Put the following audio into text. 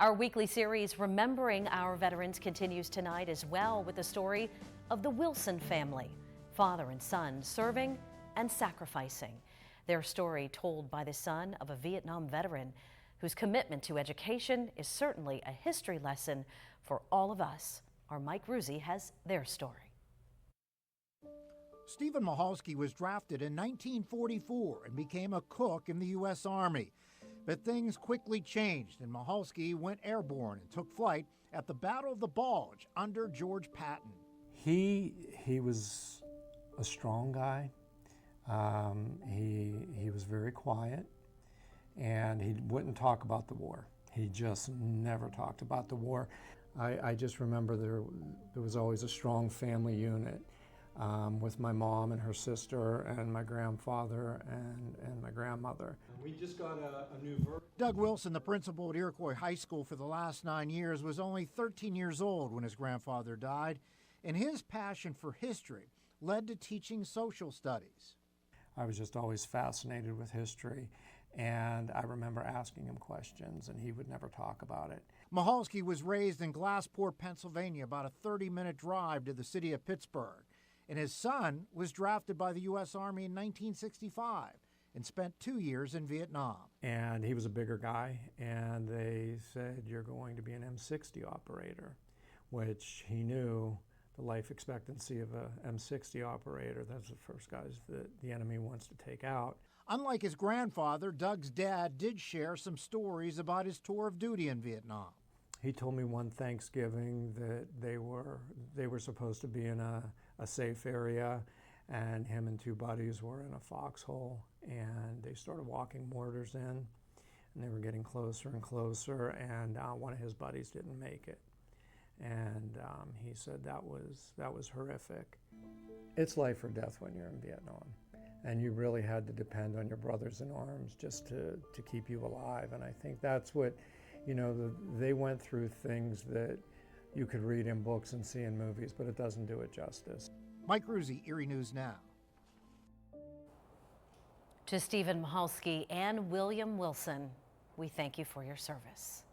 Our weekly series, Remembering Our Veterans, continues tonight as well with the story of the Wilson family, father and son serving and sacrificing. Their story told by the son of a Vietnam veteran whose commitment to education is certainly a history lesson for all of us. Our Mike Ruzzi has their story. Stephen Mahalski was drafted in 1944 and became a cook in the U.S. Army. But things quickly changed, and Mahalski went airborne and took flight at the Battle of the Bulge under George Patton. He was a strong guy. He was very quiet, and he wouldn't talk about the war. He just never talked about the war. I just remember there was always a strong family unit with my mom and her sister and my grandfather and my grandmother. We just got a new version. Doug Wilson, the principal at Iroquois High School for the last 9 years, was only 13 years old when his grandfather died, and his passion for history led to teaching social studies. I was just always fascinated with history, and I remember asking him questions, and he would never talk about it. Mahalski was raised in Glassport, Pennsylvania, about a 30-minute drive to the city of Pittsburgh. And his son was drafted by the U.S. Army in 1965 and spent 2 years in Vietnam. And he was a bigger guy, and they said, "You're going to be an M60 operator," which he knew the life expectancy of a M60 operator. That's the first guys that the enemy wants to take out. Unlike his grandfather, Doug's dad did share some stories about his tour of duty in Vietnam. He told me one Thanksgiving that they were supposed to be in a safe area, and him and two buddies were in a foxhole, and they started walking mortars in, and they were getting closer and closer, and one of his buddies didn't make it. And he said that was horrific. It's life or death when you're in Vietnam, and you really had to depend on your brothers in arms just to keep you alive. And I think that's what, they went through things that you could read in books and see in movies, but it doesn't do it justice. Mike Ruzzi, Erie News Now. To Stephen Mahalski and William Wilson, we thank you for your service.